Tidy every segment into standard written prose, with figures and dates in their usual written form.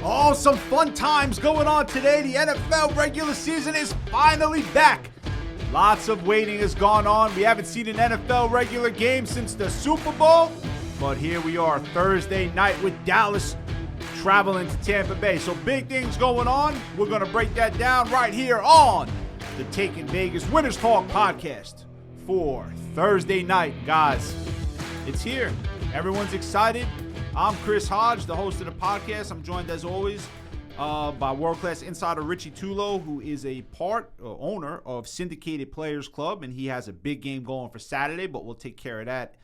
Oh, some fun times going on today. The NFL regular season is finally back. Lots of waiting has gone on. We haven't seen an NFL regular game since the Super Bowl. But here we are Thursday night with Dallas traveling to Tampa Bay. So big things going on. We're going to break that down right here on the Taking Vegas Winners Talk podcast for Thursday night. Guys, it's here. Everyone's excited. I'm Chris Hodge, the host of the podcast. I'm joined, as always, by world-class insider Richie Tulo, who is a owner of Syndicated Players Club, and he has a big game going for Saturday, but we'll take care of that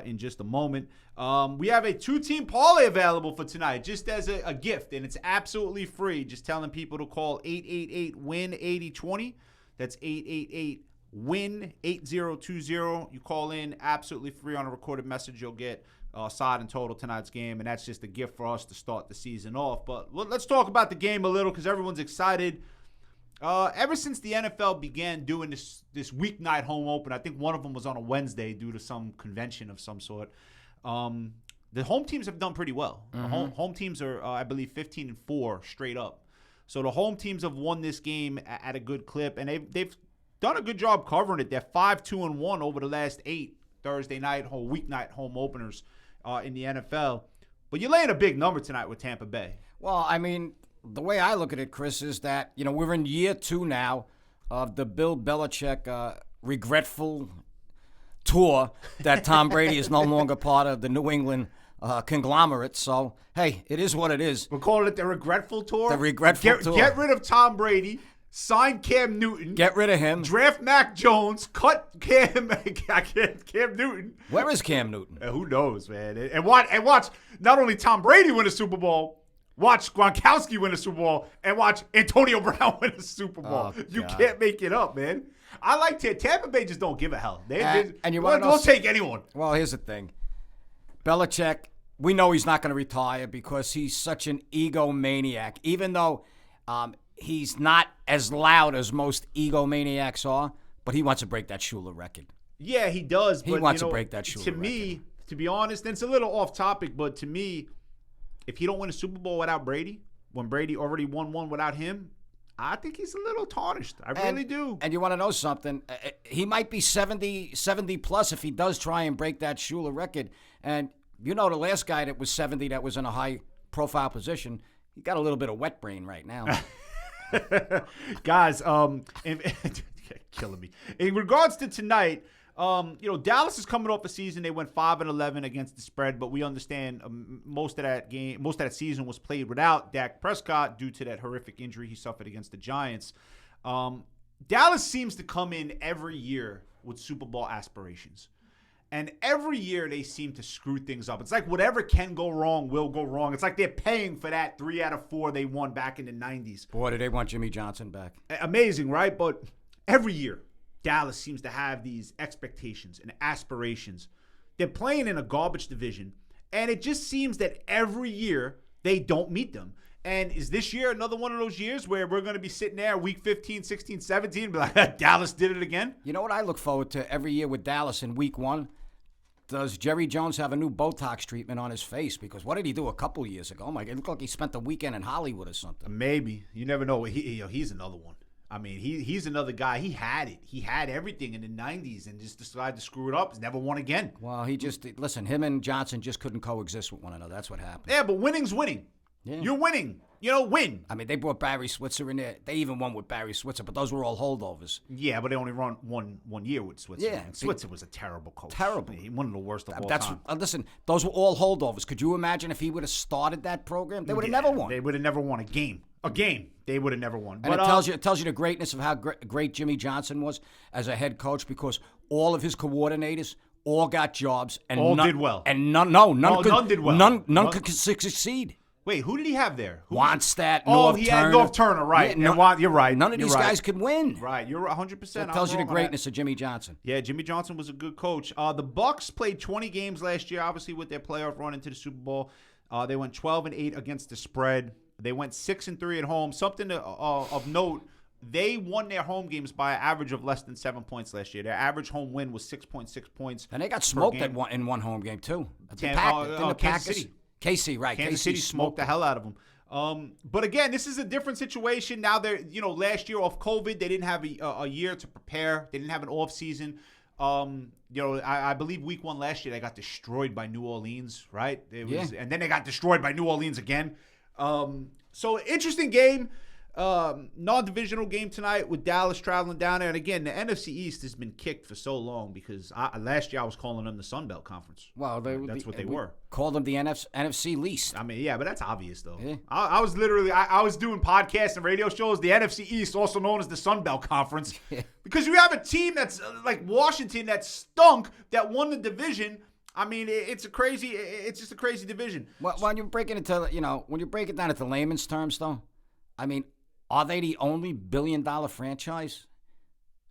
in just a moment. We have a two-team parlay available for tonight, just as a gift, and it's absolutely free. Just telling people to call 888-WIN-8020. That's 888-WIN-8020. You call in, absolutely free on a recorded message. You'll get side and total tonight's game, and that's just a gift for us to start the season off. But let's talk about the game a little because everyone's excited. Ever since the NFL began doing this weeknight home open, I think one of them was on a Wednesday due to some convention of some sort. The home teams have done pretty well. Mm-hmm. The home teams are, I believe, 15-4 straight up. So the home teams have won this game at a good clip, and they've done a good job covering it. They're 5-2-1 over the last 8 Thursday night, weeknight home openers in the NFL. But you're laying a big number tonight with Tampa Bay. Well, I mean, the way I look at it, Chris, is that, we're in year 2 now of the Bill Belichick regretful tour that Tom Brady is no longer part of the New England conglomerate. So, hey, it is what it is. We're calling it the regretful tour? The regretful tour. Get rid of Tom Brady. Sign Cam Newton. Get rid of him. Draft Mac Jones. Cut Cam Newton. Where is Cam Newton? Who knows, man? And watch not only Tom Brady win a Super Bowl, watch Gronkowski win a Super Bowl, and watch Antonio Brown win a Super Bowl. Oh, you can't make it up, man. I like Tampa Bay just don't give a hell. And you they'll take anyone. Well, here's the thing. Belichick, we know he's not going to retire because he's such an egomaniac, even though he's not as loud as most egomaniacs are, but he wants to break that Shula record. Yeah, he does. He wants to break that Shula record. To me, to be honest, and it's a little off topic, but to me, if he don't win a Super Bowl without Brady, when Brady already won one without him, I think he's a little tarnished. I really do. And you want to know something? He might be 70 plus if he does try and break that Shula record. And the last guy that was 70 that was in a high-profile position, he got a little bit of wet brain right now. Guys, killing me. In regards to tonight, Dallas is coming off a season. They went 5-11 against the spread, but we understand most of that season was played without Dak Prescott due to that horrific injury he suffered against the Giants. Dallas seems to come in every year with Super Bowl aspirations. And every year they seem to screw things up. It's like whatever can go wrong will go wrong. It's like they're paying for that 3 out of 4 they won back in the 90s. Boy, do they want Jimmy Johnson back. Amazing, right? But every year, Dallas seems to have these expectations and aspirations. They're playing in a garbage division, and it just seems that every year they don't meet them. And is this year another one of those years where we're going to be sitting there week 15, 16, 17 and be like, Dallas did it again? You know what I look forward to every year with Dallas in week 1? Does Jerry Jones have a new Botox treatment on his face? Because what did he do a couple years ago? Oh my God, it looked like he spent the weekend in Hollywood or something. Maybe. You never know. He's another one. I mean, he's another guy. He had it. He had everything in the 90s and just decided to screw it up. He's never won again. Well, him and Johnson just couldn't coexist with one another. That's what happened. Yeah, but winning's winning. Yeah. You're winning. Win. I mean, they brought Barry Switzer in there. They even won with Barry Switzer, but those were all holdovers. Yeah, but they only run one year with Switzer. Yeah. And Switzer was a terrible coach. Terrible. One of the worst of all time. Listen, those were all holdovers. Could you imagine if he would have started that program? They would have never won. They would have never won a game. They would have never won. And it tells you the greatness of how great Jimmy Johnson was as a head coach because all of his coordinators all got jobs. And all did well. And none did well. None could succeed. Wait, who did he have there? Wannstedt, North Turner. Had North Turner, right. Yeah, you're right. None of these guys could win. Right, you're 100%. That tells you the greatness of Jimmy Johnson. Yeah, Jimmy Johnson was a good coach. The Bucs played 20 games last year, obviously, with their playoff run into the Super Bowl. They went 12-8 against the spread. They went 6-3 at home. Something of note, they won their home games by an average of less than 7 points last year. Their average home win was 6.6 points. And they got smoked in one home game, too. Kansas City. KC, right. Kansas City smoked the hell out of them. But again, this is a different situation. Now they're, last year off COVID, they didn't have a year to prepare. They didn't have an off season. I believe week 1 last year, they got destroyed by New Orleans, right? And then they got destroyed by New Orleans again. So interesting game. Non-divisional game tonight with Dallas traveling down there. And again, the NFC East has been kicked for so long because last year I was calling them the Sun Belt Conference. Well, that's what they were. Called them the NFC least. I mean, yeah, but that's obvious though. Yeah. I was literally, I was doing podcasts and radio shows, the NFC East, also known as the Sun Belt Conference, because you have a team that's like Washington that stunk, that won the division. I mean, it's just a crazy division. Well, when you break it into, when you break it down into layman's terms, though, I mean, are they the only billion-dollar franchise?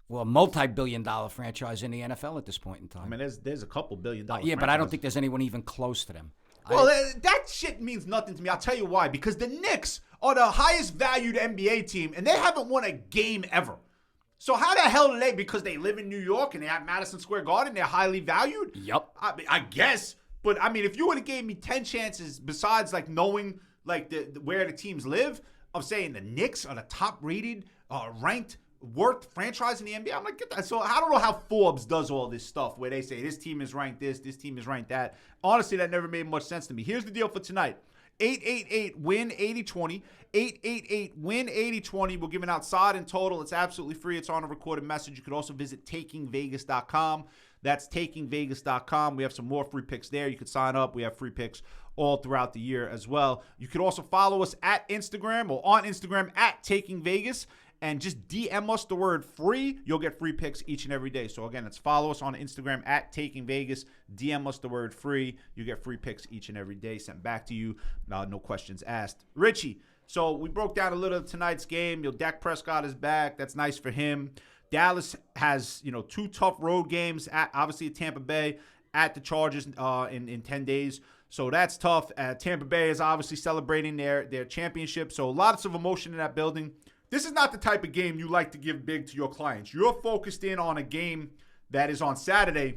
Well, multi-billion-dollar franchise in the NFL at this point in time. I mean, there's a couple billion-dollar yeah, but I don't think there's anyone even close to them. Well, that shit means nothing to me. I'll tell you why. Because the Knicks are the highest valued NBA team, and they haven't won a game ever. So how the hell do they, because they live in New York and they have Madison Square Garden, they're highly valued? Yep. I guess. But, I mean, if you would have gave me 10 chances besides, like, knowing, like, where the teams live, of saying the Knicks are the top-rated, ranked, worth franchise in the NBA, I'm like, get that. So I don't know how Forbes does all this stuff where they say this team is ranked this team is ranked that. Honestly, that never made much sense to me. Here's the deal for tonight. 888-WIN-8020. 888-WIN-8020. We're giving out side and total. It's absolutely free. It's on a recorded message. You could also visit takingvegas.com. That's takingvegas.com. We have some more free picks there. You could sign up. We have free picks all throughout the year as well. You could also follow us at Instagram or on Instagram at takingvegas and just DM us the word free. You'll get free picks each and every day. So again, it's follow us on Instagram at takingvegas. DM us the word free. You get free picks each and every day sent back to you. No questions asked. Richie, so we broke down a little of tonight's game. Dak Prescott is back. That's nice for him. Dallas has, 2 tough road games, obviously at Tampa Bay, at the Chargers in 10 days. So that's tough. Tampa Bay is obviously celebrating their championship. So lots of emotion in that building. This is not the type of game you like to give big to your clients. You're focused in on a game that is on Saturday,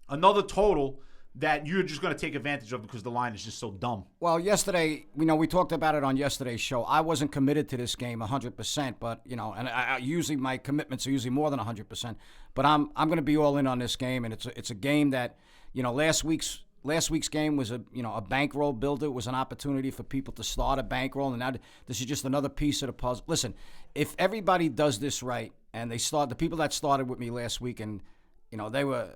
another total that you're just going to take advantage of because the line is just so dumb. Well, yesterday, we talked about it on yesterday's show. I wasn't committed to this game 100%, but, and I usually my commitments are usually more than 100%. But I'm going to be all in on this game, and it's a game that, last week's game was a bankroll builder. It was an opportunity for people to start a bankroll, and now this is just another piece of the puzzle. Listen, if everybody does this right, and the people that started with me last week, and they were,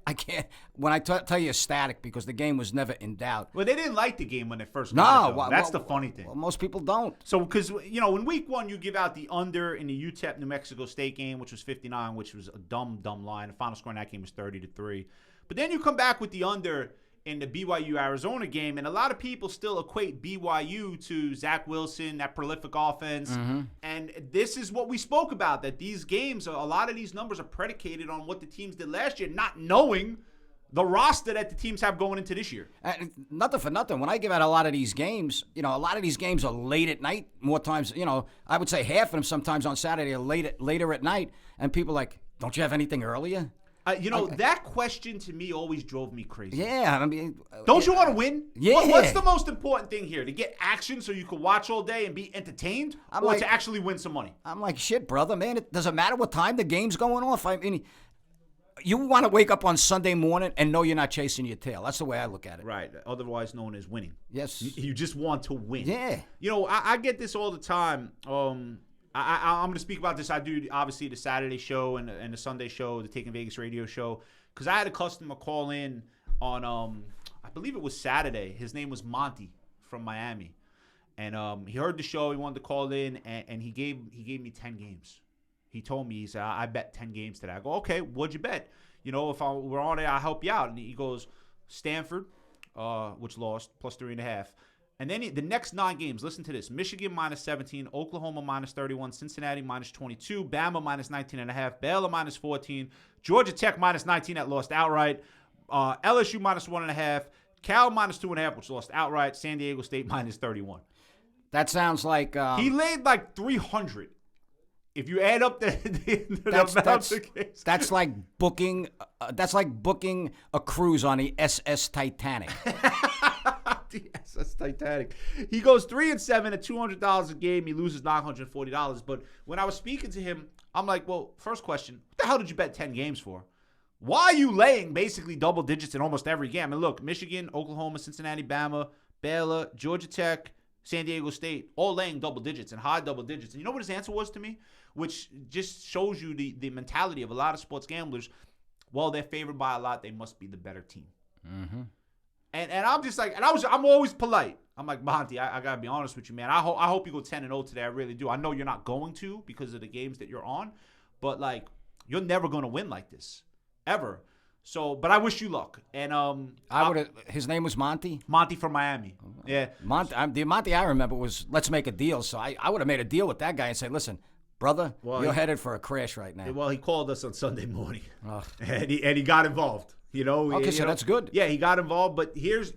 I can't. When I tell you ecstatic because the game was never in doubt. Well, they didn't like the game when they first got it. That's the funny thing. Well, most people don't. So, because in week 1 you give out the under in the UTEP New Mexico State game, which was 59, which was a dumb line. The final score in that game was 30-3. But then you come back with the under in the BYU-Arizona game, and a lot of people still equate BYU to Zach Wilson, that prolific offense. Mm-hmm. And this is what we spoke about, that these games, a lot of these numbers are predicated on what the teams did last year, not knowing the roster that the teams have going into this year. Nothing for nothing. When I give out a lot of these games, a lot of these games are late at night. More times, I would say half of them sometimes on Saturday are later at night. And people are like, don't you have anything earlier? That question to me always drove me crazy. Yeah, I mean, don't you want to win? Yeah. What's the most important thing here? To get action so you can watch all day and be entertained, or to actually win some money? I'm like, shit, brother, man. It doesn't matter what time the game's going off. I mean, you want to wake up on Sunday morning and know you're not chasing your tail. That's the way I look at it. Right, otherwise known as winning. Yes. You just want to win. Yeah. I get this all the time. I'm going to speak about this. I do, obviously, the Saturday show and the Sunday show, the Taking Vegas radio show, because I had a customer call in on, I believe it was Saturday. His name was Monty from Miami. And he heard the show. He wanted to call in, and he gave me 10 games. He told me, he said, I bet 10 games today. I go, okay, what'd you bet? If we're on it, I'll help you out. And he goes, Stanford, which lost, plus 3.5. And then the next 9 games, listen to this. Michigan minus 17, Oklahoma minus 31, Cincinnati minus 22, Bama minus 19.5, Baylor minus 14, Georgia Tech minus 19 that lost outright, LSU minus 1.5, Cal minus 2.5, which lost outright, San Diego State minus 31. That sounds like... he laid like 300. If you add up that's like booking a cruise on the SS Titanic. Yes, that's Titanic. He goes 3-7 at $200 a game. He loses $940. But when I was speaking to him, I'm like, well, first question, what the hell did you bet 10 games for? Why are you laying basically double digits in almost every game? And look, Michigan, Oklahoma, Cincinnati, Bama, Baylor, Georgia Tech, San Diego State, all laying double digits and high double digits. And you know what his answer was to me? Which just shows you the mentality of a lot of sports gamblers. Well, they're favored by a lot. They must be the better team. Mm-hmm. And I'm just like, I'm always polite. I'm like, Monty, I got to be honest with you, man. I hope you go 10-0 today. I really do. I know you're not going to because of the games that you're on. But, like, you're never going to win like this. Ever. So, but I wish you luck. And his name was Monty? Monty from Miami. Yeah. The Monty I remember was, let's make a deal. So I would have made a deal with that guy and say, listen, brother, you're headed for a crash right now. Well, he called us on Sunday morning. And he got involved. You know. Okay, so that's good. Yeah, he got involved. But here's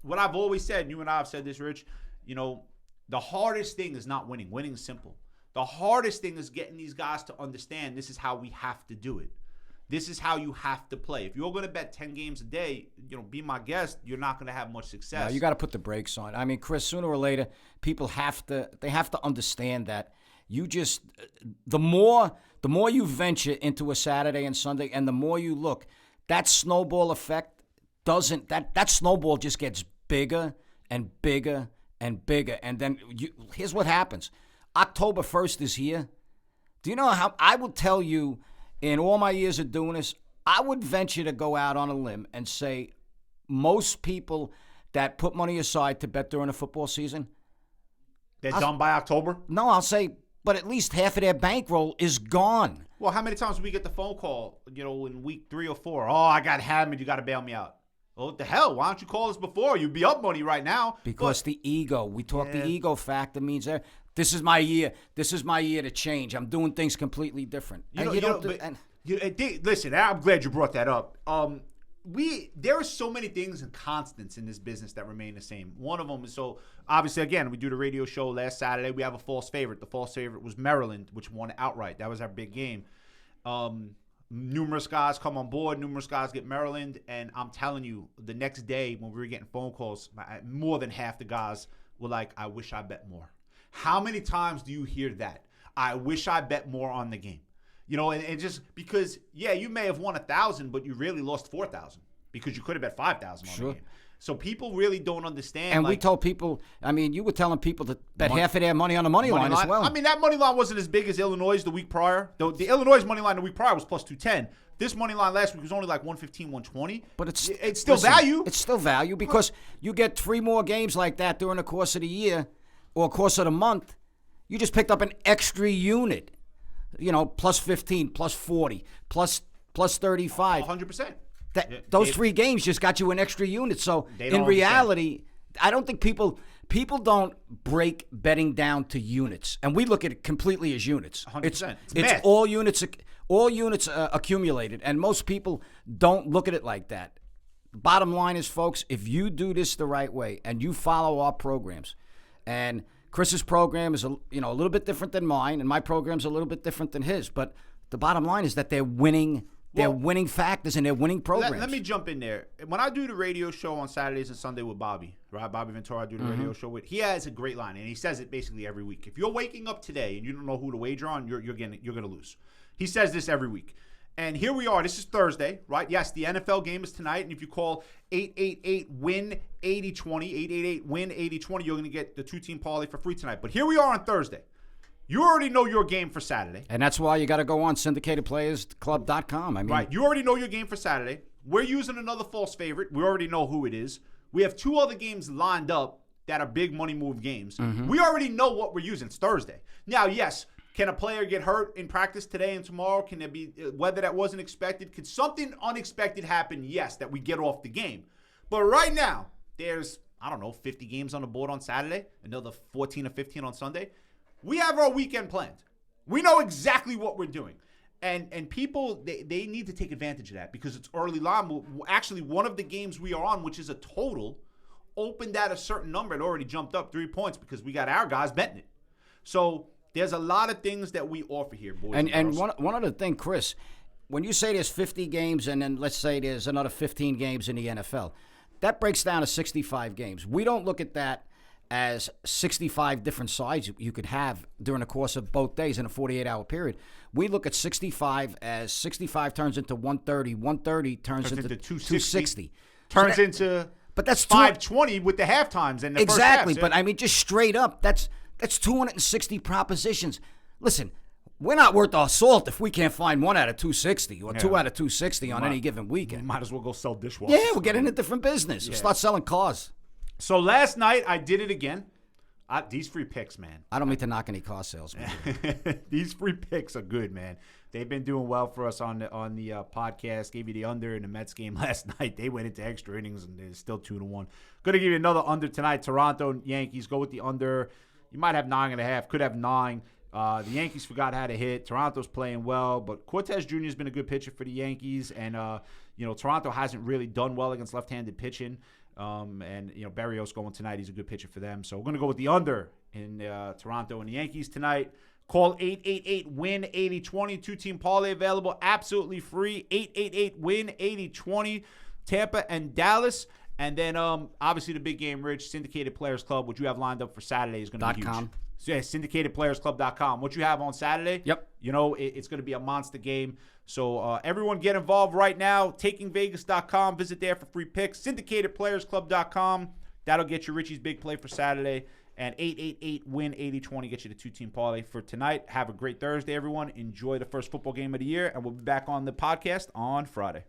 what I've always said, and you and I have said this, Rich. You know, the hardest thing is not winning. Winning is simple. The hardest thing is getting these guys to understand this is how we have to do it. This is how you have to play. If you're going to bet 10 games a day, you know, be my guest, you're not going to have much success. No, you got to put the brakes on. I mean, Chris, sooner or later, people have to understand that you just the more you venture into a Saturday and Sunday and the more you look, that snowball effect that snowball just gets bigger and bigger and bigger. And then here's what happens. October 1st is here. Do you know how I will tell you in all my years of doing this, I would venture to go out on a limb and say most people that put money aside to bet during the football season, they're done by October? No, I'll say, but at least half of their bankroll is gone. Well, how many times do we get the phone call, you know, in week 3 or 4? Oh, I got hammered. You got to bail me out. Well, what the hell? Why don't you call us before? You'd be up money right now. Because the ego. We talk the ego factor means this is my year. This is my year to change. I'm doing things completely different. Listen, I'm glad you brought that up. There are so many things and constants in this business that remain the same. One of them is, so obviously, again, we do the radio show last Saturday. We have a false favorite. The false favorite was Maryland, which won outright. That was our big game. Numerous guys come on board. Numerous guys get Maryland. And I'm telling you, the next day when we were getting phone calls, more than half the guys were like, I wish I bet more. How many times do you hear that? I wish I bet more on the game. You know, and just because, yeah, you may have won 1,000, but you really lost 4,000 because you could have bet 5,000 on the game. So people really don't understand. And we told people, I mean, you were telling people to bet half of their money on the money line as well. I mean, that money line wasn't as big as Illinois' the week prior. The Illinois' money line the week prior was plus 210. This money line last week was only like 115, 120. But it's still value. It's still value because you get 3 more games like that during the course of the year or course of the month. You just picked up an extra unit. You know, plus 15, plus 40, plus 35. 100%. Those 3 games just got you an extra unit. So in reality, I don't think people don't break betting down to units, and we look at it completely as units. 100%. It's all units accumulated, and most people don't look at it like that. Bottom line is, folks, if you do this the right way and you follow our programs, and Chris's program is a little bit different than mine, and my program's a little bit different than his. But the bottom line is that they're winning. They're winning factors and they're winning programs. Let me jump in there. When I do the radio show on Saturdays and Sunday with Bobby, right? Bobby Ventura, I do the radio show with. He has a great line, and he says it basically every week. If you're waking up today and you don't know who to wager on, you're gonna lose. He says this every week. And here we are. This is Thursday, right? Yes, the NFL game is tonight. And if you call 888-WIN-8020, 888-WIN-8020, you're going to get the 2-team parlay for free tonight. But here we are on Thursday. You already know your game for Saturday. And that's why you got to go on syndicatedplayersclub.com. I mean, right. You already know your game for Saturday. We're using another false favorite. We already know who it is. We have 2 other games lined up that are big money move games. We already know what we're using. It's Thursday. Now, yes, can a player get hurt in practice today and tomorrow? Can there be weather that wasn't expected? Could something unexpected happen? Yes, that we get off the game. But right now, there's, 50 games on the board on Saturday, another 14 or 15 on Sunday. We have our weekend planned. We know exactly what we're doing. And people, they need to take advantage of that because it's early line. Actually, one of the games we are on, which is a total, opened at a certain number and already jumped up 3 points because we got our guys betting it. So there's a lot of things that we offer here, boys and girls. And one other thing, Chris, when you say there's 50 games and then let's say there's another 15 games in the NFL, that breaks down to 65 games. We don't look at that as 65 different sides you could have during the course of both days in a 48-hour period. We look at 65 as 65 turns into 130, 130 turns into 260. Turns into but that's 520 with the half times and the exactly, first half. But I mean, just straight up, that's 260 propositions. Listen, we're not worth our salt if we can't find 1 out of 260 or 2 out of 260 on any given weekend. Might as well go sell dishwashers. Yeah, we'll get in a different business. We'll start selling cars. So last night, I did it again. These free picks, man. I don't mean to knock any car sales, man. These free picks are good, man. They've been doing well for us on the podcast. Gave you the under in the Mets game last night. They went into extra innings, and they're still 2-1. Going to give you another under tonight. Toronto Yankees, go with the under. You might have 9.5. Could have 9. The Yankees forgot how to hit. Toronto's playing well, but Cortez Jr. has been a good pitcher for the Yankees, and Toronto hasn't really done well against left-handed pitching. Barrios going tonight. He's a good pitcher for them. So we're going to go with the under in Toronto and the Yankees tonight. Call 888-WIN-8020. Two-team parlay available. Absolutely free. 888-WIN-8020. Tampa and Dallas. And then, obviously, the big game, Rich, Syndicated Players Club, which you have lined up for Saturday, is going to be huge. So, yeah, syndicatedplayersclub.com. What you have on Saturday, yep. It's going to be a monster game. So, everyone get involved right now. TakingVegas.com. Visit there for free picks. SyndicatedPlayersClub.com. That'll get you Richie's big play for Saturday. And 888-WIN-8020 get you the two-team parlay for tonight. Have a great Thursday, everyone. Enjoy the first football game of the year. And we'll be back on the podcast on Friday.